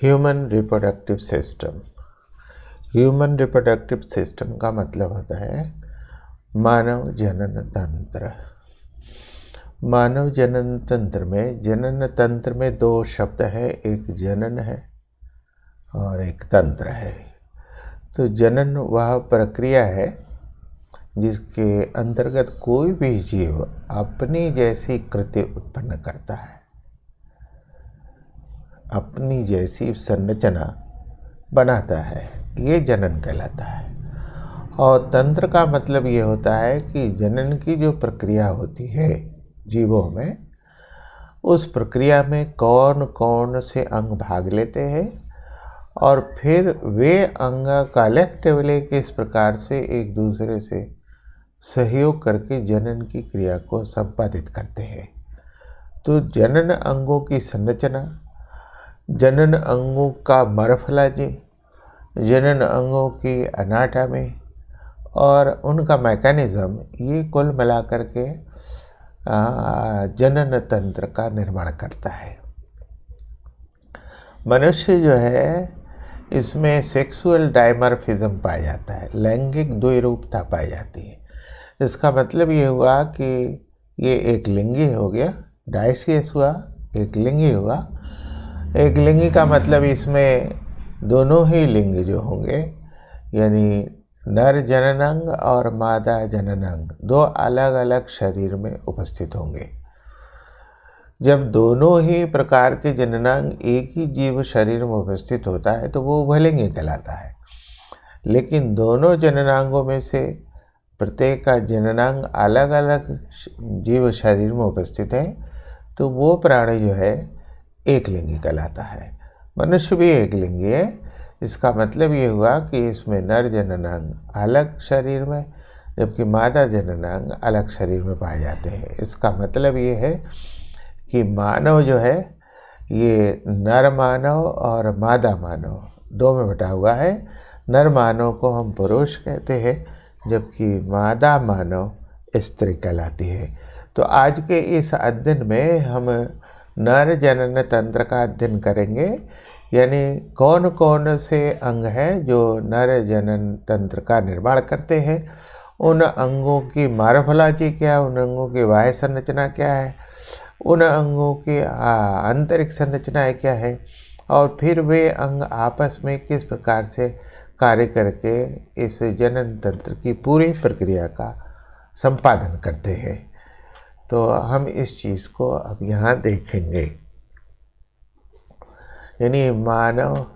Human reproductive system. Human reproductive system का मतलब होता है मानव जनन तंत्र। मानव जनन तंत्र में दो शब्द है, एक जनन है और एक तंत्र है। तो जनन वह प्रक्रिया है जिसके अंतर्गत कोई भी जीव अपनी जैसी कृति उत्पन्न करता है, अपनी जैसी संरचना बनाता है, ये जनन कहलाता है। और तंत्र का मतलब ये होता है कि जनन की जो प्रक्रिया होती है जीवों में, उस प्रक्रिया में कौन कौन से अंग भाग लेते हैं और फिर वे अंग कलेक्टिवली किस प्रकार से एक दूसरे से सहयोग करके जनन की क्रिया को संपादित करते हैं। तो जनन अंगों की संरचना, जनन अंगों का मॉर्फोलॉजी, जनन अंगों की एनाटॉमी और उनका मैकेनिज्म, ये कुल मिलाकर के जनन तंत्र का निर्माण करता है। मनुष्य जो है इसमें सेक्सुअल डायमॉर्फिज्म पाया जाता है, लैंगिक द्विरूपता पाई जाती है। इसका मतलब ये हुआ कि ये एक लिंगी हो गया, डायसियस हुआ, एक लिंगी हुआ। एक लिंगी का मतलब इसमें दोनों ही लिंग जो होंगे, यानी नर जननांग और मादा जननांग, दो अलग अलग शरीर में उपस्थित होंगे। जब दोनों ही प्रकार के जननांग एक ही जीव शरीर में उपस्थित होता है तो वो उभयलिंगी कहलाता है। लेकिन दोनों जननांगों में से प्रत्येक का जननांग अलग अलग जीव शरीर में उपस्थित है तो वो प्राणी जो है एक लिंगी कहलाता है। मनुष्य भी एक लिंगी है। इसका मतलब ये हुआ कि इसमें नर जननांग अलग शरीर में जबकि मादा जननांग अलग शरीर में पाए जाते हैं। इसका मतलब ये है कि मानव जो है ये नर मानव और मादा मानव दो में बटा हुआ है। नर मानव को हम पुरुष कहते हैं जबकि मादा मानव स्त्री कहलाती है। तो आज के इस अध्ययन में हम नर जनन तंत्र का अध्ययन करेंगे, यानी कौन कौन से अंग हैं जो नर जनन तंत्र का निर्माण करते हैं, उन अंगों की मॉर्फोलॉजी क्या है, उन अंगों की बाह्य संरचना क्या है, उन अंगों की आंतरिक संरचनाएँ क्या है और फिर वे अंग आपस में किस प्रकार से कार्य करके इस जनन तंत्र की पूरी प्रक्रिया का संपादन करते हैं। तो हम इस चीज़ को अब यहाँ देखेंगे। यानी मानव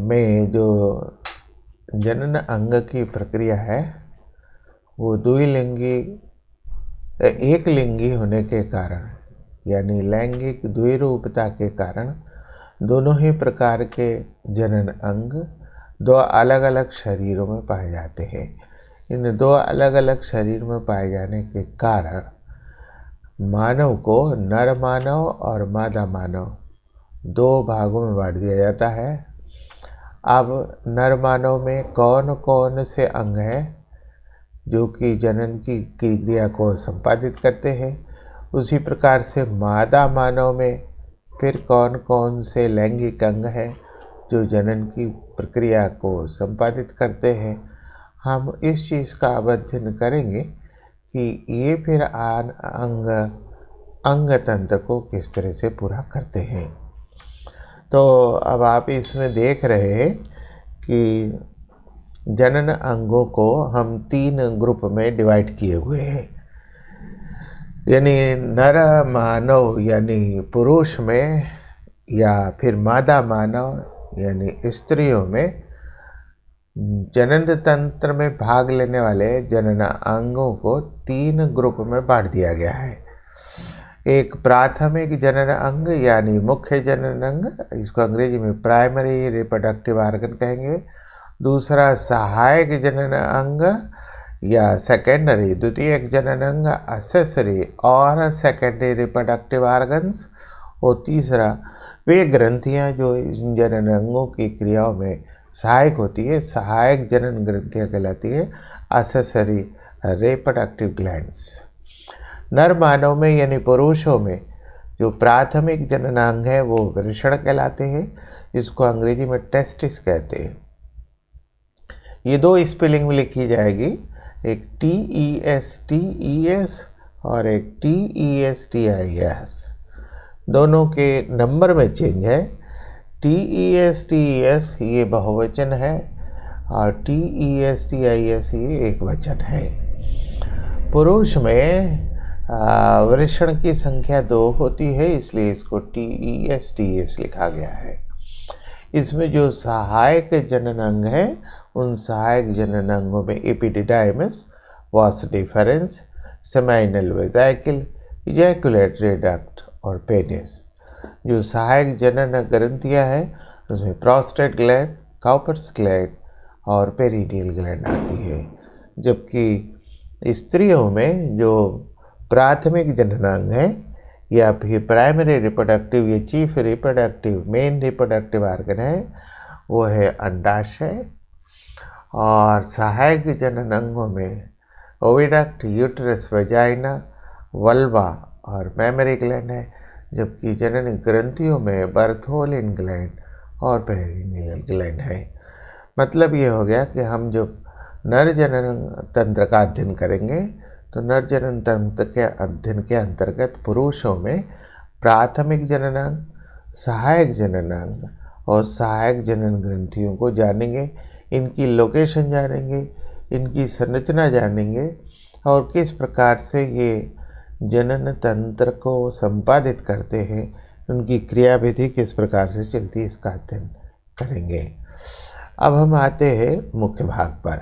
में जो जनन अंग की प्रक्रिया है वो द्विलिंगी एक लिंगी होने के कारण, यानी लैंगिक द्विरूपता के कारण दोनों ही प्रकार के जनन अंग दो अलग अलग शरीरों में पाए जाते हैं। इन दो अलग अलग शरीर में पाए जाने के कारण मानव को नर मानव और मादा मानव दो भागों में बांट दिया जाता है। अब नर मानव में कौन कौन से अंग हैं जो कि जनन की क्रिया को संपादित करते हैं, उसी प्रकार से मादा मानव में फिर कौन कौन से लैंगिक अंग हैं जो जनन की प्रक्रिया को संपादित करते हैं। हम इस चीज़ का अध्ययन करेंगे कि ये फिर अंग तंत्र को किस तरह से पूरा करते हैं। तो अब आप इसमें देख रहे हैं कि जनन अंगों को हम तीन ग्रुप में डिवाइड किए हुए हैं। यानी नर मानव यानी पुरुष में या फिर मादा मानव यानी स्त्रियों में जनन तंत्र में भाग लेने वाले जनन अंगों को तीन ग्रुप में बांट दिया गया है। एक प्राथमिक जनन अंग यानी मुख्य जनन अंग, इसको अंग्रेजी में प्राइमरी रिप्रोडक्टिव ऑर्गन कहेंगे। दूसरा सहायक जनन अंग या सेकेंडरी द्वितीयक जनन अंग, एक्सेसरी और सेकेंडरी रिप्रोडक्टिव ऑर्गन्स। और तीसरा वे ग्रंथियां जो इन जनन अंगों की क्रियाओं में सहायक होती है, सहायक जनन ग्रंथियां कहलाती है, एक्सेसरी रिप्रोडक्टिव ग्लैंड्स। नर मानव में यानी पुरुषों में जो प्राथमिक जननांग है वो वृषण कहलाते हैं, इसको अंग्रेजी में टेस्टिस कहते हैं। ये दो स्पेलिंग में लिखी जाएगी, एक TESTES और एक TESTIS। दोनों के नंबर में चेंज है। TESTES ये बहुवचन है और TESTIS ये एक वचन है। पुरुष में वृषण की संख्या 2 होती है, इसलिए इसको TESTS लिखा गया है। इसमें जो सहायक जननांग है, उन सहायक जननांगों में epididymis, vas deferens, seminal vesicle, ejaculatory duct और पेनिस। जो सहायक जनन ग्रंथियां हैं उसमें प्रोस्टेट ग्लैंड, काउपर्स ग्लैंड और पेरिनियल ग्लैंड आती है। जबकि स्त्रियों में जो प्राथमिक जननांग है या फिर प्राइमरी रिप्रोडक्टिव या chief reproductive main reproductive organ है, वो है अंडाशय। और सहायक जननांगों में ओविडक्ट, यूट्रस, वजाइना, वल्वा और मैमरी ग्लैंड है। जबकि जनन ग्रंथियों में बर्थोलिन ग्लैंड और पेरिनियल ग्लैंड है। मतलब ये हो गया कि हम जो नर जनन तंत्र का अध्ययन करेंगे तो नर जनन तंत्र के अध्ययन के अंतर्गत पुरुषों में प्राथमिक जननांग, सहायक जननांग और सहायक जनन ग्रंथियों को जानेंगे, इनकी लोकेशन जानेंगे, इनकी संरचना जानेंगे और किस प्रकार से ये जनन तंत्र को संपादित करते हैं, उनकी क्रियाविधि किस प्रकार से चलती है, इसका अध्ययन करेंगे। अब हम आते हैं मुख्य भाग पर।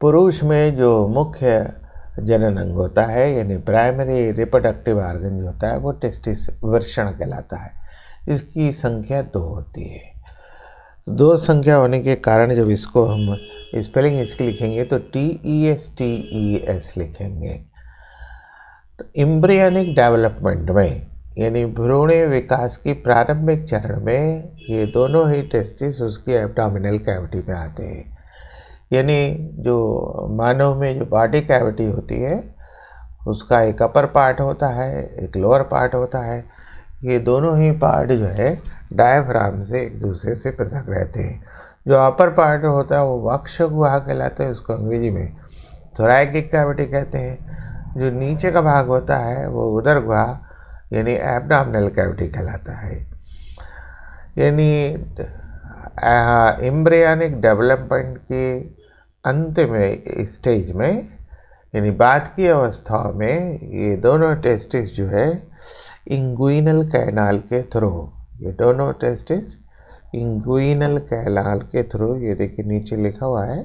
पुरुष में जो मुख्य जनन अंग होता है यानी प्राइमरी रिप्रोडक्टिव आर्गन जो होता है वो टेस्टिस वृषण कहलाता है। इसकी संख्या 2 होती है। 2 संख्या होने के कारण जब इसको हम स्पेलिंग इसकी लिखेंगे तो TESTES लिखेंगे। तो एम्ब्रियोनिक डेवलपमेंट में यानी भ्रूणीय विकास की प्रारंभिक चरण में ये दोनों ही टेस्टिस उसकी एब्डोमिनल कैविटी में आते हैं। यानी जो मानव में जो बॉडी कैविटी होती है उसका एक अपर पार्ट होता है, एक लोअर पार्ट होता है। ये दोनों ही पार्ट जो है डायफ्राम से एक दूसरे से पृथक रहते हैं। जो अपर पार्ट होता है वो वक्ष गुहा कहलाता है, उसको अंग्रेजी में थोरैकिक कैविटी कहते हैं। जो नीचे का भाग होता है वो उदर गुहा यानी एब्डोमिनल कैविटी कहलाता है। यानी एम्ब्रियोनिक डेवलपमेंट के अंतिम स्टेज में यानी बाद की अवस्थाओं में ये दोनों टेस्टिस जो है इंगुइनल कैनाल के थ्रू, ये दोनों टेस्टिस इंगुइनल कैनाल के थ्रू, ये देखिए नीचे लिखा हुआ है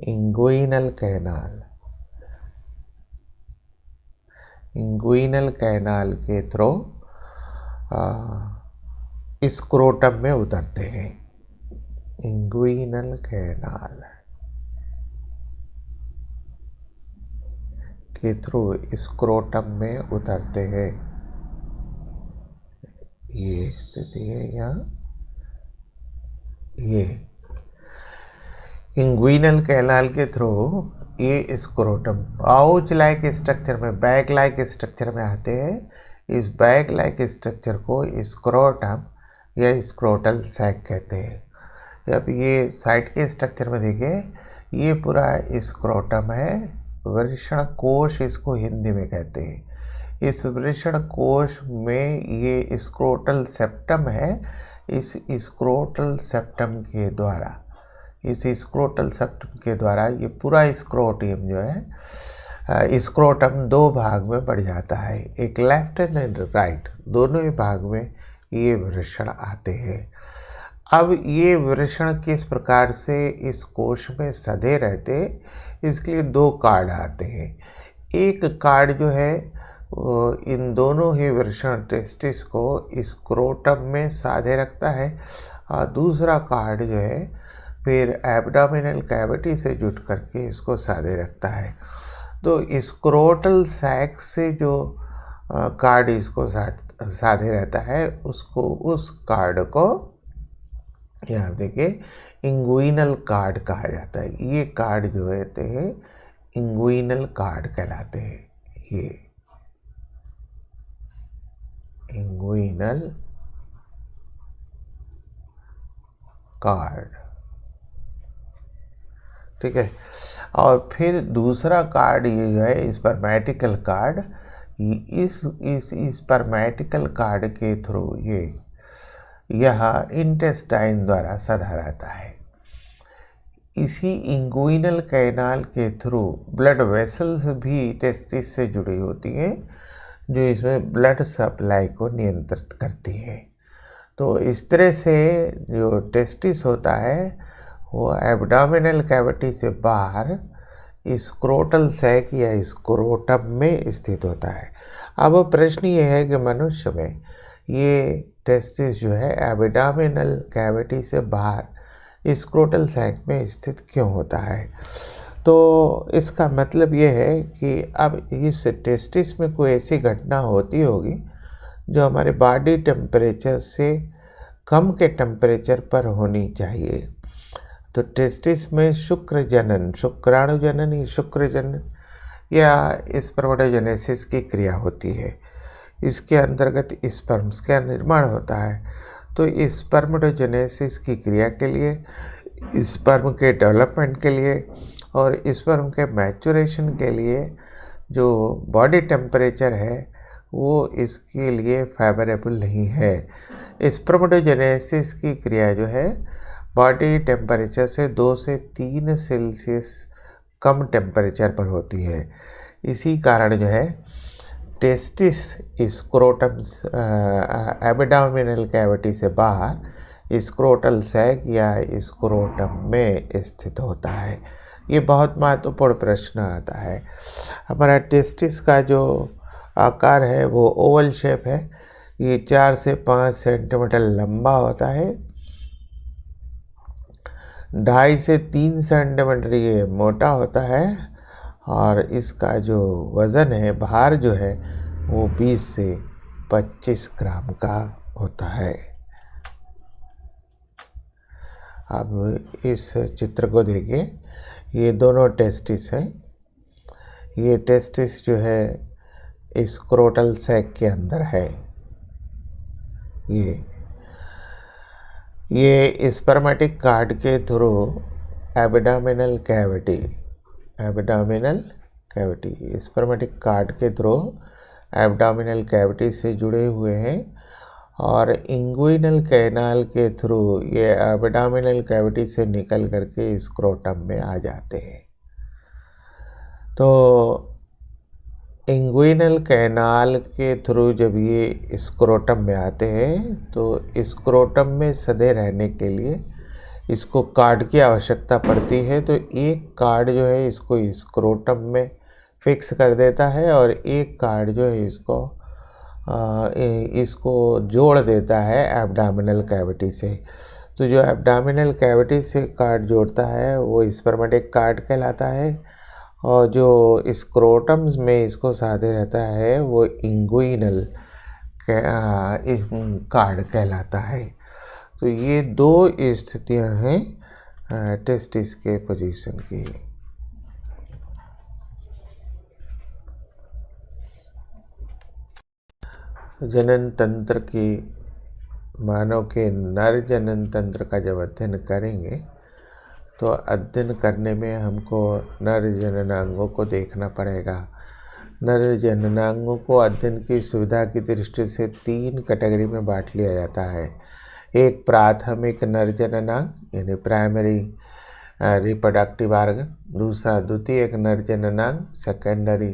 इंगुइनल कैनाल, इंगुइनल कैनाल के थ्रू स्क्रोटम में उतरते हैं। इंगुइनल कैनाल के थ्रू स्क्रोटम में उतरते हैं। ये स्थिति है यहाँ, ये इंगुइनल कैनाल के थ्रू ये स्क्रोटम पाउच लाइक स्ट्रक्चर में, बैग लाइक स्ट्रक्चर में आते हैं। इस बैग लाइक स्ट्रक्चर को स्क्रोटम या स्क्रोटल सैक कहते हैं। जब ये साइड के स्ट्रक्चर में देखिए, ये पूरा स्क्रोटम है, वृषण कोश इसको हिंदी में कहते हैं। इस वृषण कोश में ये स्क्रोटल सेप्टम है। इस स्क्रोटल सेप्टम के द्वारा, इस स्क्रोटल सेप्टम के द्वारा ये पूरा स्क्रोटियम जो है स्क्रोटम 2 भाग में बढ़ जाता है, एक लेफ्ट एंड राइट, दोनों ही भाग में ये वृषण आते हैं। अब ये वृषण किस प्रकार से इस कोश में सधे रहते, इसके लिए 2 कार्ड आते हैं। एक कार्ड जो है इन दोनों ही वृषण टेस्टिस को स्क्रोटम में साधे रखता है और दूसरा कार्ड जो है फिर एब्डोमिनल कैविटी से जुट करके इसको साधे रखता है। तो स्क्रोटल सैक से जो कार्ड इसको साधे रहता है उसको, उस कार्ड को यहाँ देखिए इंगुइनल कार्ड कहा जाता है। ये कार्ड जो होते हैं इंगुइनल कार्ड कहलाते हैं। ये इंग्विनल कार्ड। ठीक है, और फिर दूसरा कार्ड ये जो है स्पर्मेटिकल कार्ड, इस स्पर्मेटिकल कार्ड के थ्रू यह इंटेस्टाइन द्वारा सधा रहता है। इसी इंग्विनल कैनाल के थ्रू ब्लड वेसल्स भी टेस्टिस से जुड़ी होती हैं, जो इसमें ब्लड सप्लाई को नियंत्रित करती है। तो इस तरह से जो टेस्टिस होता है वो एब्डोमिनल कैविटी से बाहर स्क्रोटल सैक या स्क्रोटम में स्थित होता है। अब प्रश्न ये है कि मनुष्य में ये टेस्टिस जो है एब्डोमिनल कैविटी से बाहर स्क्रोटल सैक में स्थित क्यों होता है। तो इसका मतलब ये है कि अब इस टेस्टिस में कोई ऐसी घटना होती होगी जो हमारे बॉडी टेम्परेचर से कम के टेम्परेचर पर होनी चाहिए। तो टेस्टिस में शुक्राणु जनन या स्पर्मेटोजेनेसिस की क्रिया होती है। इसके अंतर्गत स्पर्म्स का निर्माण होता है। तो स्पर्मेटोजेनेसिस की क्रिया के लिए, स्पर्म के डेवलपमेंट के लिए और स्पर्म के मैचुरेशन के लिए जो बॉडी टेम्परेचर है वो इसके लिए फेवरेबल नहीं है। स्पर्मेटोजेनेसिस की क्रिया जो है बॉडी टेम्परेचर से 2 से 3 सेल्सियस कम टेम्परेचर पर होती है। इसी कारण जो है टेस्टिस स्क्रोटम एब्डोमिनल कैविटी से बाहर स्क्रोटल सैक या स्क्रोटम में स्थित होता है। ये बहुत महत्वपूर्ण प्रश्न आता है। हमारा टेस्टिस का जो आकार है वो ओवल शेप है। ये 4 से 5 सेंटीमीटर लंबा होता है, 2.5 से 3 सेंटीमीटर ये मोटा होता है और इसका जो वज़न है, भार जो है वो 20 से 25 ग्राम का होता है। अब इस चित्र को देखिए, ये दोनों टेस्टिस हैं। ये टेस्टिस जो है स्क्रोटल सैक के अंदर है। ये स्पर्मेटिक कार्ड के through abdominal cavity spermatic cord के थ्रू एब्डोमिनल कैविटी से जुड़े हुए हैं और इंग्विनल कैनाल के थ्रू ये एब्डोमिनल कैविटी से निकल करके स्क्रोटम में आ जाते हैं। तो इंग्विनल कैनाल के थ्रू जब ये स्क्रोटम में आते हैं तो स्क्रोटम में सधे रहने के लिए इसको कार्ड की आवश्यकता पड़ती है। तो एक कार्ड जो है इसको स्क्रोटम में फिक्स कर देता है और एक कार्ड जो है इसको जोड़ देता है एब्डोमिनल कैविटी से। तो जो एब्डोमिनल कैविटी से कार्ड जोड़ता है वो स्पर्मेटिक कार्ड कहलाता है और जो स्क्रोटम्स में इसको साधे रहता है वो इंग्विनल कार्ड कहलाता है। तो ये 2 स्थितियां हैं टेस्टिस के पोजीशन की। जनन तंत्र की, मानव के नर जनन तंत्र का जब अध्ययन करेंगे तो अध्ययन करने में हमको नर जननांगों को देखना पड़ेगा। नर जननांगों को अध्ययन की सुविधा की दृष्टि से 3 कैटेगरी में बांट लिया जाता है। एक प्राथमिक नर जननांग यानी प्राइमरी रिप्रोडक्टिव ऑर्गन, दूसरा द्वितीयक नर जननांग सेकेंडरी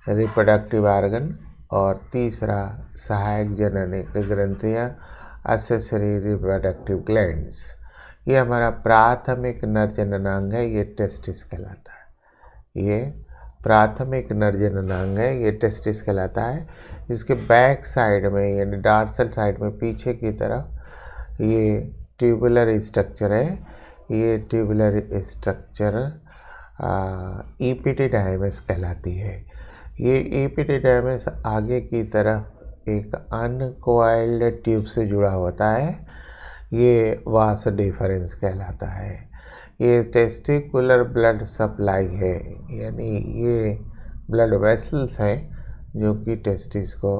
रिप्रोडक्टिव ऑर्गन और तीसरा सहायक जननिक ग्रंथियाँ एक्सेसरी रिप्रोडक्टिव ग्लैंड्स। ये हमारा प्राथमिक नर जननांग है, ये टेस्टिस कहलाता है। ये प्राथमिक नर जननांग है, ये टेस्टिस कहलाता है। इसके बैक साइड में यानी डॉर्सल साइड में पीछे की तरफ ये ट्यूबुलर स्ट्रक्चर है। ये ट्यूबुलर स्ट्रक्चर एपिडिडाइमिस कहलाती है। ये एपिडिडाइमिस आगे की तरफ एक अनकॉइल्ड ट्यूब से जुड़ा होता है, ये वास डिफरेंस कहलाता है। ये टेस्टिकुलर ब्लड सप्लाई है, यानी ये ब्लड वेसल्स हैं जो कि टेस्टिस को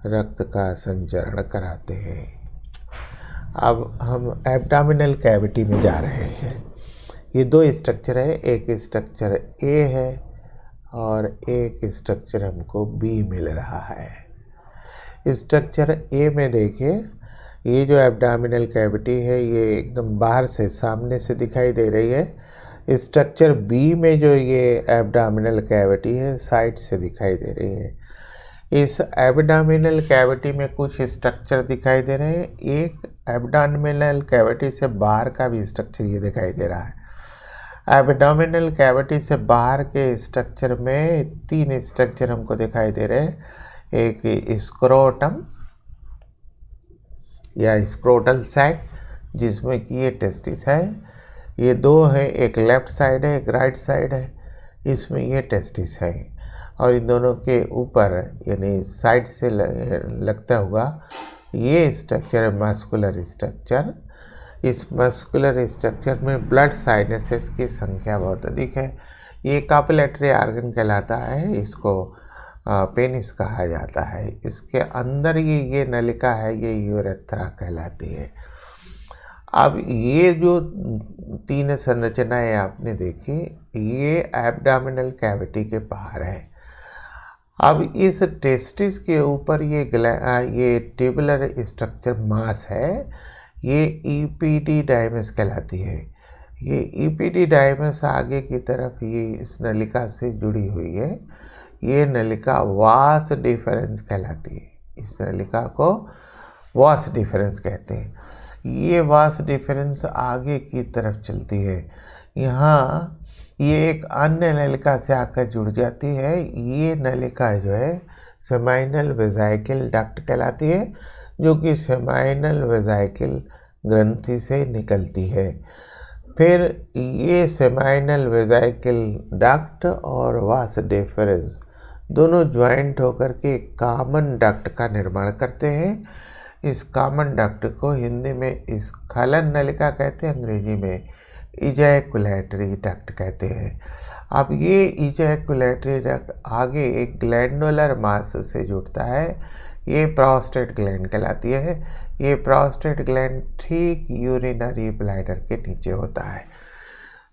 रक्त का संचरण कराते हैं। अब हम एब्डोमिनल कैविटी में जा रहे हैं। ये दो स्ट्रक्चर है, एक स्ट्रक्चर ए है और एक स्ट्रक्चर हमको बी मिल रहा है। स्ट्रक्चर ए में देखिए, ये जो एब्डोमिनल कैविटी है ये एकदम बाहर से सामने से दिखाई दे रही है। स्ट्रक्चर बी में जो ये एब्डोमिनल कैविटी है साइड से दिखाई दे रही है। इस एब्डोमिनल कैविटी में कुछ स्ट्रक्चर दिखाई दे रहे हैं। एक एब्डोमिनल कैविटी से बाहर का भी स्ट्रक्चर ये दिखाई दे रहा है। एब्डोमिनल कैविटी से बाहर के स्ट्रक्चर में 3 स्ट्रक्चर हमको दिखाई दे रहे हैं। एक स्क्रोटम या स्क्रोटल सैक, जिसमें कि ये टेस्टिस है। ये 2 है, एक लेफ्ट साइड है, एक राइट साइड है। इसमें ये टेस्टिस है और इन दोनों के ऊपर यानी साइड से लगता हुआ ये स्ट्रक्चर है मस्कुलर स्ट्रक्चर। इस मस्कुलर स्ट्रक्चर में ब्लड साइनसेस की संख्या बहुत अधिक है। ये कैपिलरी ऑर्गन कहलाता है, इसको पेनिस कहा जाता है। इसके अंदर ये नलिका है, ये यूरेथ्रा कहलाती है। अब ये जो 3 संरचनाएं आपने देखी, ये एब्डोमिनल कैविटी के बाहर है। अब इस टेस्टिस के ऊपर ये ट्यूबुलर स्ट्रक्चर मास है, ये इपिडिडाइमस कहलाती है। ये इपिडिडाइमस आगे की तरफ ये इस नलिका से जुड़ी हुई है। ये नलिका वास डिफरेंस कहलाती है। इस नलिका को वास डिफरेंस कहते हैं। ये वास डिफरेंस आगे की तरफ चलती है। यहाँ ये एक अन्य नलिका से आकर जुड़ जाती है। ये नलिका जो है सेमाइनल वेजाइकल डक्ट कहलाती है, जो कि सेमाइनल वेजाइकल ग्रंथि से निकलती है। फिर ये सेमाइनल वेजाइकल डक्ट और वास डिफरेंस दोनों ज्वाइंट होकर के कॉमन डक्ट का निर्माण करते हैं। इस कॉमन डक्ट को हिंदी में स्खलन नलिका कहते हैं, अंग्रेजी में इजैकुलेटरी डक्ट कहते हैं। अब ये इजैकुलेटरी डक्ट आगे एक ग्लैंडुलर मास से जुड़ता है। ये प्रोस्टेट ग्लैंड कहलाती है। ये प्रोस्टेट ग्लैंड ठीक यूरिनरी ब्लैडर के नीचे होता है।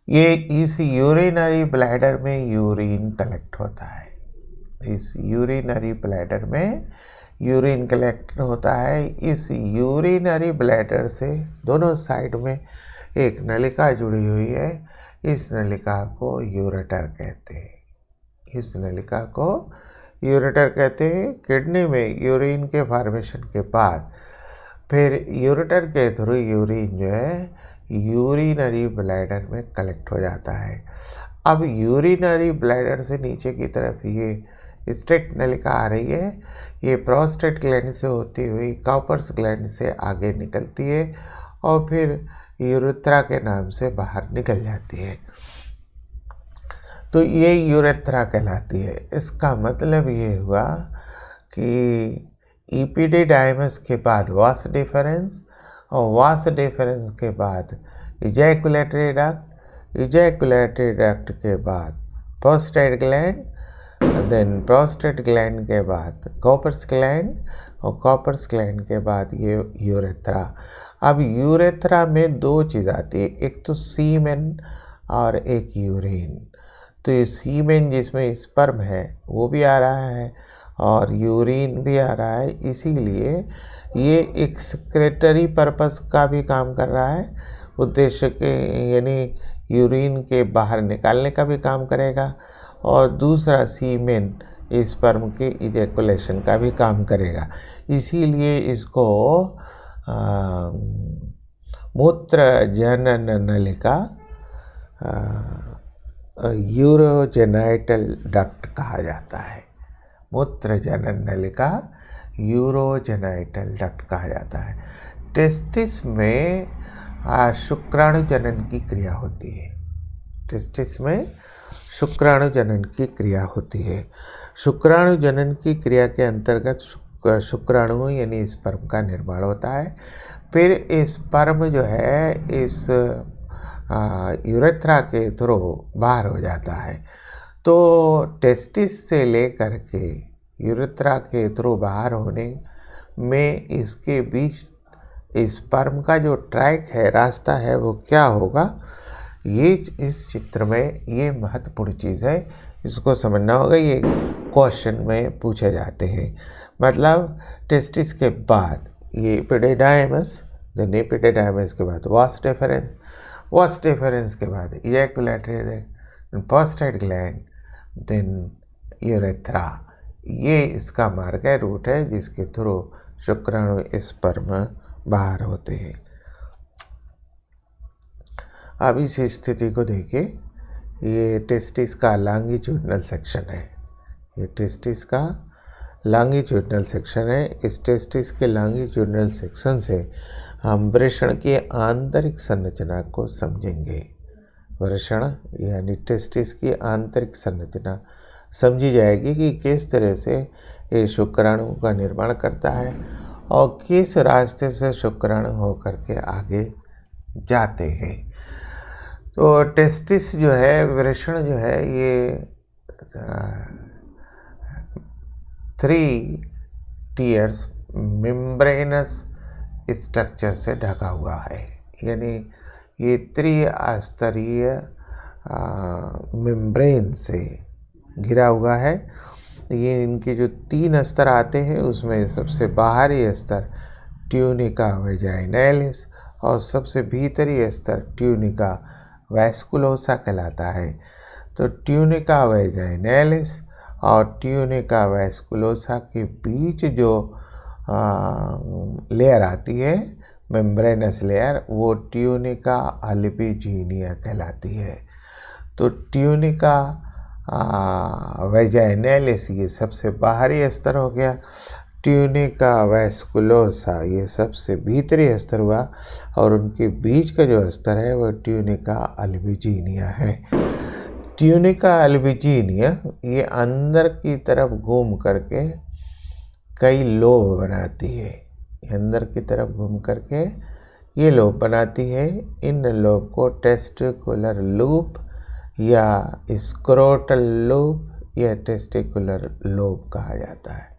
ये इस यूरिनरी ब्लैडर में यूरिन कलेक्ट होता है। इस यूरिनरी ब्लैडर में यूरिन कलेक्ट होता है। इस यूरिनरी ब्लैडर से दोनों साइड में एक नलिका जुड़ी हुई है। इस नलिका को यूरेटर कहते हैं। इस नलिका को यूरेटर कहते हैं। किडनी में यूरिन के फॉर्मेशन के बाद फिर यूरेटर के थ्रू यूरिन जो है यूरिनरी ब्लैडर में कलेक्ट हो जाता है। अब यूरिनरी ब्लैडर से नीचे की तरफ ये स्ट्रेट नलिका आ रही है। ये प्रोस्टेट ग्लैंड से होती हुई कॉपर्स ग्लैंड से आगे निकलती है और फिर यूरेथ्रा के नाम से बाहर निकल जाती है। तो ये यूरेथ्रा कहलाती है। इसका मतलब ये हुआ कि इपिडिडाइमस के बाद वास डिफरेंस और वास डिफरेंस के बाद इजैकुलेटरी डक्ट, इजैकुलेटरी डक्ट के बाद prostate gland, then prostate gland के बाद कॉपर्स ग्लैंड और कॉपर्स ग्लैंड के बाद ये यूरेथ्रा। अब यूरेथ्रा में 2 चीज़ आती है, एक तो सीमेन और एक यूरिन। तो ये सीमेन जिसमें स्पर्म है वो भी आ रहा है और यूरिन भी आ रहा है, इसीलिए ये एक सेक्रेटरी पर्पस का भी काम कर रहा है। उद्देश्य के यानी यूरिन के बाहर निकालने का भी काम करेगा और दूसरा सीमेन स्पर्म के इजैकुलेशन का भी काम करेगा। इसीलिए इसको मूत्र जनन नलिका यूरोजेनाइटल डक्ट कहा जाता है। मूत्र जनन नलिका यूरोजेनाइटल डक्ट कहा जाता है। टेस्टिस में शुक्राणु जनन की क्रिया होती है। टेस्टिस में शुक्राणु जनन की क्रिया होती है। शुक्राणु जनन की क्रिया के अंतर्गत शुक्राणु यानी स्पर्म का निर्माण होता है। फिर स्पर्म जो है इस यूरेथ्रा के थ्रू बाहर हो जाता है। तो टेस्टिस से लेकर के यूरेथ्रा के थ्रू बाहर होने में इसके बीच स्पर्म का जो ट्रैक है, रास्ता है, वो क्या होगा, ये इस चित्र में ये महत्वपूर्ण चीज़ है, इसको समझना होगा। ये क्वेश्चन में पूछे जाते हैं। मतलब टेस्टिस के बाद ये एपिडिडाइमस, देन एपिडिडाइमस के बाद वास डिफरेंस के बाद ejaculatory, prostate gland, then urethra. ये इसका मार्ग है, रूट है, जिसके थ्रू शुक्राणु स्पर्म बाहर होते हैं। अब इस स्थिति को देखिए, ये टेस्टिस का लॉन्गिट्यूडिनल सेक्शन है। ये टेस्टिस का लॉन्गिट्यूडिनल सेक्शन है। इस टेस्टिस के लॉन्गिट्यूडिनल सेक्शन से हम वृषण की आंतरिक संरचना को समझेंगे। वृषण यानी टेस्टिस की आंतरिक संरचना समझी जाएगी कि किस तरह से ये शुक्राणु का निर्माण करता है और किस रास्ते से शुक्राणु होकर के आगे जाते हैं। तो टेस्टिस जो है, वृषण जो है, ये 3 टियर्स मेम्ब्रेनस स्ट्रक्चर से ढका हुआ है। यानी ये त्रिस्तरीय मेम्ब्रेन से घिरा हुआ है। ये इनके जो 3 स्तर आते हैं, उसमें सबसे बाहरी स्तर ट्यूनिका वेजाइनैलिस और सबसे भीतरी स्तर ट्यूनिका वैस्कुलोसा कहलाता है। तो ट्यूनिका वेजाइनैलिस और ट्यूनिका वैस्कुलोसा के बीच जो लेयर आती है, मेम्ब्रेनस लेयर, वो ट्यूनिका अल्बिजिनिया कहलाती है। तो ट्यूनिका वेजाइनैलिस ये सबसे बाहरी स्तर हो गया, ट्यूनिका वैस्कुलोसा ये सबसे भीतरी स्तर हुआ, और उनके बीच का जो स्तर है वो ट्यूनिका अल्बिजिनिया है। ट्यूनिका अल्बिजिनिया ये अंदर की तरफ घूम करके कई लोब बनाती है। अंदर की तरफ घूम करके ये लोब बनाती है। इन लोब को टेस्टिकुलर लूप या स्क्रोटल लूप या टेस्टिकुलर लोब कहा जाता है।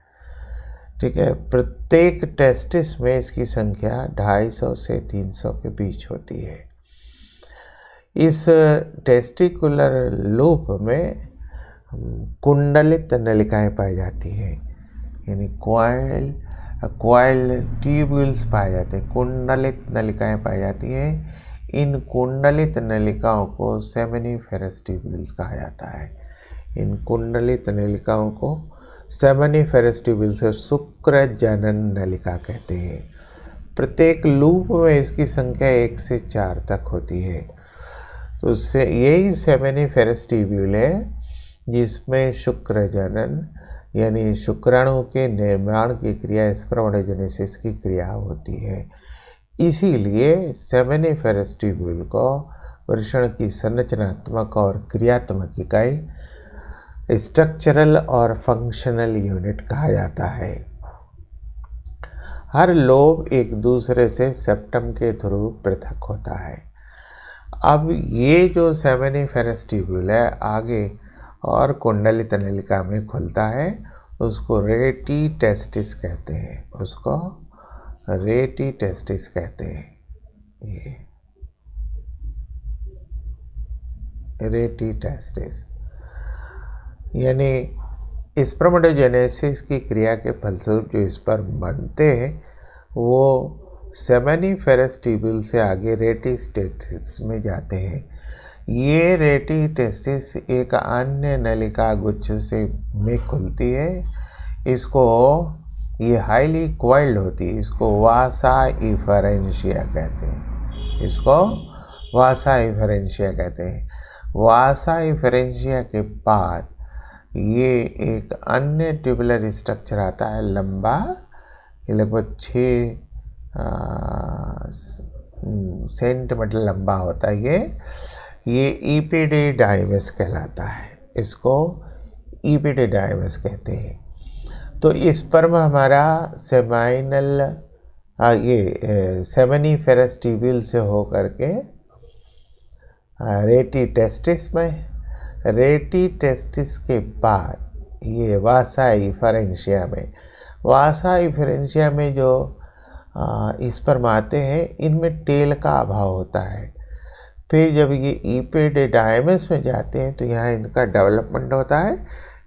ठीक है। प्रत्येक टेस्टिस में इसकी संख्या 250 से 300 के बीच होती है। इस टेस्टिकुलर लूप में कुंडलित नलिकाएं पाई जाती हैं, यानी क्वाइल ट्यूब्यूल्स पाए जाते हैं, कुंडलित नलिकाएं पाई जाती हैं। इन कुंडलित नलिकाओं को सेमिनिफेरस ट्यूब्यूल्स कहा जाता है। इन कुंडलित नलिकाओं को सेमिनिफेरस ट्यूब्यूल्स से शुक्र जनन नलिका कहते हैं। प्रत्येक लूप में इसकी संख्या 1 से 4 तक होती है। तो उससे यही सेमिनिफेरस ट्यूब्यूल है जिसमें शुक्र जनन यानी शुक्राणु के निर्माण की क्रिया, स्पर्मोजेनेसिस की क्रिया होती है। इसीलिए सेमिनिफेरस ट्यूब्यूल को वृषण की संरचनात्मक और क्रियात्मक इकाई स्ट्रक्चरल और फंक्शनल यूनिट कहा जाता है। हर लोब एक दूसरे से सेप्टम के थ्रू पृथक होता है। अब ये जो सेमिनिफेरस ट्यूब्यूल है आगे और कुंडलित नलिका में खुलता है, उसको रेटी टेस्टिस कहते हैं। उसको रेटी टेस्टिस कहते हैं। ये रेटी टेस्टिस यानी स्पर्मोजेनेसिस की क्रिया के फलस्वरूप जो स्पर्म बनते हैं वो सेमिनिफेरस ट्यूब्यूल से आगे रेटी टेस्टिस में जाते हैं। ये रेटी टेस्टिस एक अन्य नलिका गुच्छ से में खुलती है। इसको ये हाईली क्वाइल्ड होती है, इसको वासा इफरेंशिया कहते हैं। इसको वासा इफरेंशिया कहते हैं। वासा इफरेंशिया के बाद ये एक अन्य ट्यूबुलर स्ट्रक्चर आता है, लंबा, ये लगभग 6 सेंटीमीटर लंबा होता है। ये एपिडिडाइमस कहलाता है। इसको एपिडिडाइमस कहते हैं। तो स्पर्म हमारा सेमाइनल ये सेमिनिफेरस ट्यूब्यूल से हो करके रेटी टेस्टिस में, रेटी टेस्टिस के बाद ये वासा इफरेंशिया में, वासा इफरेंशिया में जो स्पर्म आते हैं इनमें टेल का अभाव होता है। फिर जब ये इपिडिडाइमस में जाते हैं तो यहाँ इनका डेवलपमेंट होता है।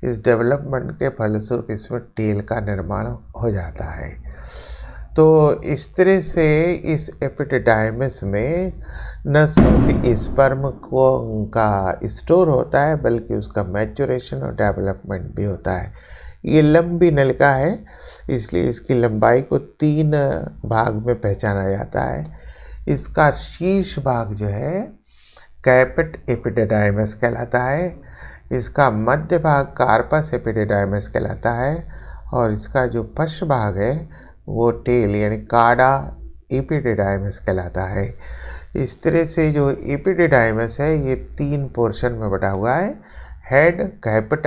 इस डेवलपमेंट के फलस्वरूप इसमें टेल का निर्माण हो जाता है। तो इस तरह से इस एपिडिडाइमस में न सिर्फ स्पर्म को का स्टोर होता है बल्कि उसका मैच्योरेशन और डेवलपमेंट भी होता है। ये लंबी नलिका है, इसलिए इसकी लंबाई को 3 भाग में पहचाना जाता है। इसका शीर्ष भाग जो है कैपेट एपिडिडाइमस कहलाता है, इसका मध्य भाग कार्पस एपिडिडाइमस कहलाता है और इसका जो पश्च भाग है वो टेल यानी कार्डा एपिडिडाइमस कहलाता है। इस तरह से जो एपिडिडाइमस है ये 3 पोर्शन में बटा हुआ है। Head caput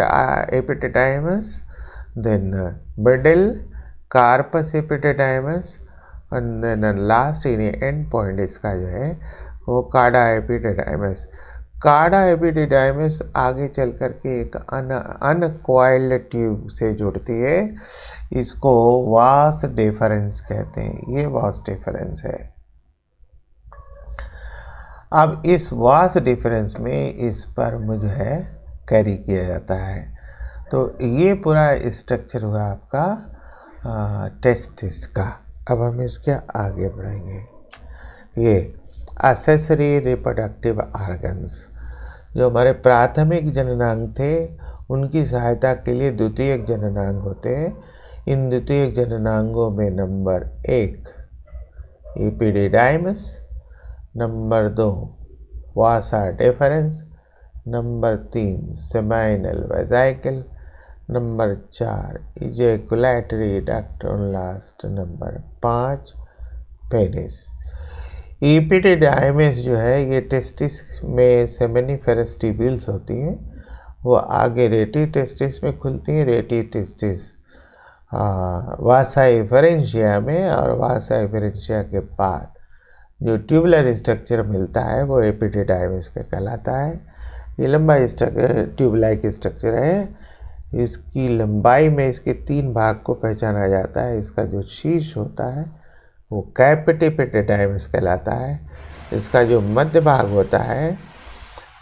epididymis, then middle corpus epididymis और देन लास्ट यानी एंड पॉइंट इसका जो है वो कार्डा एपिडिडाइमस। कार्डा एपिडिडाइमस आगे चल कर के एक अनकॉइल्ड ट्यूब से जुड़ती है, इसको वास डिफरेंस कहते हैं। ये वास डिफरेंस है। अब इस वास डिफरेंस में स्पर्म जो है कैरी किया जाता है। तो ये पूरा स्ट्रक्चर हुआ आपका टेस्टिस का। अब हम इसके आगे बढ़ेंगे। ये एक्सेसरी रिप्रोडक्टिव ऑर्गन्स जो हमारे प्राथमिक जननांग थे उनकी सहायता के लिए द्वितीयक जननांग होते हैं। इन द्वितीयक जननांगों में number 1 epididymis, number 2 vasa deferens, number 3 seminal vesicle, number 4 ejaculatory duct और लास्ट नंबर 5 पेनिस। एपिडिडाइमस जो है ये टेस्टिस में सेमिनिफेरस ट्यूब्यूल्स होती हैं, वो आगे रेटी टेस्टिस में खुलती हैं। रेटी टेस्टिस वासा इफरेंशिया में और वासा इफरेंशिया के बाद जो ट्यूबुलर स्ट्रक्चर मिलता है वो एपिडिडाइमस का कहलाता है। ये लंबा ट्यूब लाइक स्ट्रक्चर है। इसकी लंबाई में इसके 3 भाग को पहचाना जाता है। इसका जो शीर्ष होता है वो कैपेट एपिडिडाइमस कहलाता है। इसका जो मध्य भाग होता है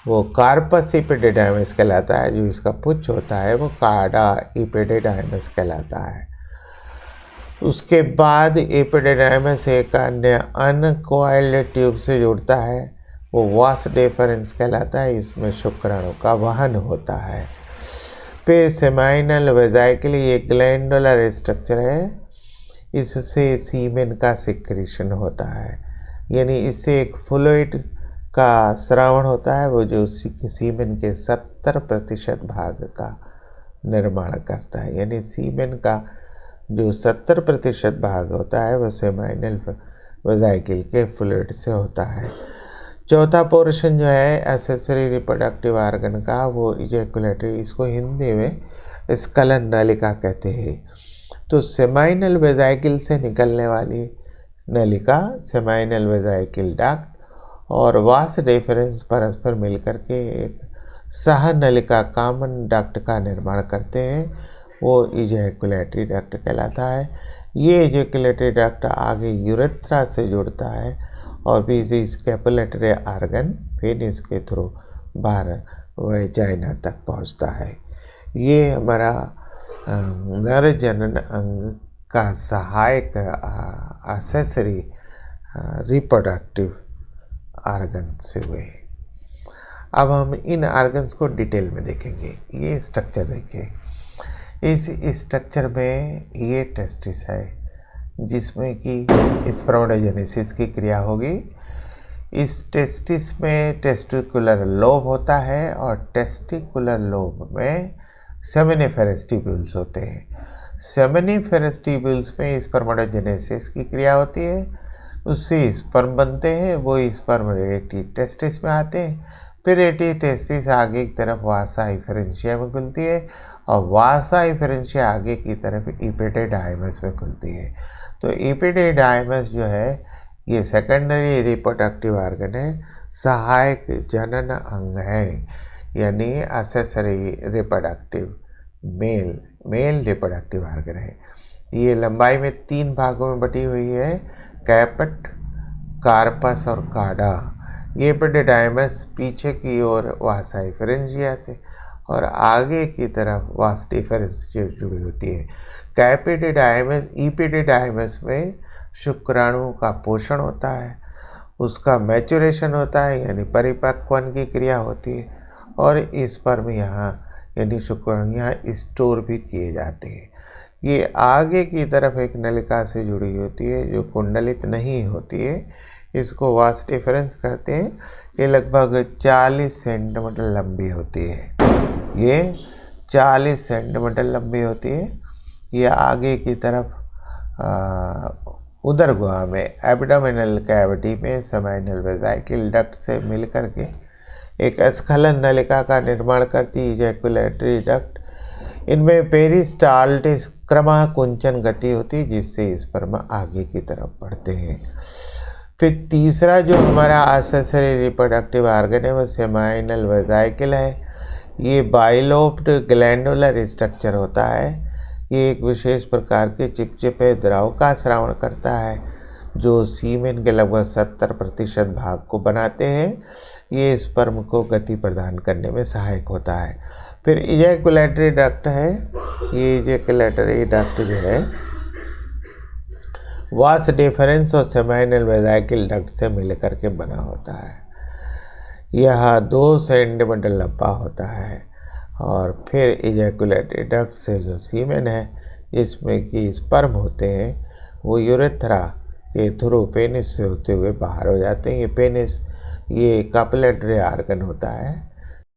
वो कार्पस एपिडिडाइमस कहलाता है। जो इसका पुच्छ होता है वो कार्डा एपिडिडाइमस कहलाता है। उसके बाद एपिडिडाइमस एक अन्य अनकॉइल्ड ट्यूब से जुड़ता है, वो वास डिफरेंस कहलाता है। इसमें शुक्राणु का वहन होता है। फिर सेमाइनल वेसिकल ये ग्लैंडुलर स्ट्रक्चर है, इससे सीमेन का सिक्रीशन होता है, यानी इससे एक फ्लूइड का स्रावण होता है वो जो सीमेन के 70% भाग का निर्माण करता है। यानी सीमेन का जो 70% भाग होता है वो सेमाइनल वेसिकल के फ्लूइड से होता है। चौथा पोर्शन जो है एक्सेसरी रिप्रोडक्टिव ऑर्गन का वो इजैकुलेटरी, इसको हिंदी में स्खलन नलिका कहते हैं। तो सेमाइनल वेसिकल से निकलने वाली नलिका सेमाइनल वेसिकल डक्ट और वास डिफरेंस परस्पर मिलकर के एक सह नलिका कॉमन डक्ट का निर्माण करते हैं, वो इजैकुलेटरी डक्ट कहलाता है। ये इजैकुलेटरी डक्ट आगे यूरेथ्रा से जुड़ता है और फिर स्कैपुलेटरी ऑर्गन फिर इसके थ्रू बाहर वजाइना तक पहुंचता है। ये हमारा नर जनन अंग का सहायक एक्सेसरी रिप्रोडक्टिव ऑर्गन से हुए। अब हम इन ऑर्गन्स को डिटेल में देखेंगे। ये स्ट्रक्चर देखिए, इस स्ट्रक्चर में ये टेस्टिस है जिसमें कि स्पर्मेटोजेनेसिस की क्रिया होगी। इस टेस्टिस में टेस्टिकुलर लोब होता है और टेस्टिकुलर लोब में सेमिनिफेरस ट्यूब्यूल्स होते हैं। सेमिनिफेरस ट्यूब्यूल्स में स्पर्मेटोजेनेसिस की क्रिया होती है, उससे स्पर्म बनते हैं, वो स्पर्म रेटी टेस्टिस में आते हैं। फिर रेटी टेस्टिस आगे की तरफ वासा इफरेंशिया में खुलती है और वासा इफरेंशिया आगे की तरफ एपिडिडाइमस में खुलती है। तो एपिडिडाइमस जो है ये सेकेंडरी रिप्रोडक्टिव ऑर्गन है, सहायक जनन अंग है, यानी accessory reproductive male reproductive organ है। ये लंबाई में 3 भागों में बटी हुई है, कैपेट, कार्पस और काडा। ये एपिडिडाइमस पीछे की ओर वासाइफरेंजिया से और आगे की तरफ वास डिफरेंस से जुड़ी होती है। एपिडिडाइमस में शुक्राणु का पोषण होता है, उसका मैचुरेशन होता है यानी परिपक्वन की क्रिया होती है, और स्पर्म यहाँ यानी शुक्राणु यहाँ स्टोर भी किए जाते हैं। ये आगे की तरफ एक नलिका से जुड़ी होती है जो कुंडलित नहीं होती है, इसको वास डिफरेंस करते हैं। ये लगभग 40 सेंटीमीटर लंबी होती है, ये 40 सेंटीमीटर लंबी होती है। ये आगे की तरफ उदर गुहा में एब्डोमिनल कैविटी में सेमाइनल वेसिकल डक्ट से मिलकर के एक स्खलन नलिका का निर्माण करती है, इजैकुलेटरी डक्ट। इनमें पेरिस्टाल्टिस क्रमाकुंचन गति होती है जिससे स्पर्म आगे की तरफ बढ़ते हैं। फिर तीसरा जो हमारा एक्सेसरी रिप्रोडक्टिव ऑर्गन है वो सेमाइनल वेसिकल है। ये बाइलोप्ड ग्लैंडुलर स्ट्रक्चर होता है। ये एक विशेष प्रकार के चिपचिपे द्रव का स्रावण करता है जो सीमेन के लगभग 70% भाग को बनाते हैं। ये स्पर्म को गति प्रदान करने में सहायक होता है। फिर इजैकुलेटरी डक्ट है। ये इजैकुलेटरी डक्ट जो है वास डिफरेंस और सेमाइनल वेसिकल डक्ट से मिलकर के बना होता है। यह 2 सेंटीमीटर लंबा होता है। और फिर इजैकुलेटरी डक्ट से जो सीमेन है इसमें कि स्पर्म होते हैं वो यूरेथ्रा के थ्रू पेनिस से होते हुए बाहर हो जाते हैं। ये पेनिस ये कपलेटरी ऑर्गन होता है।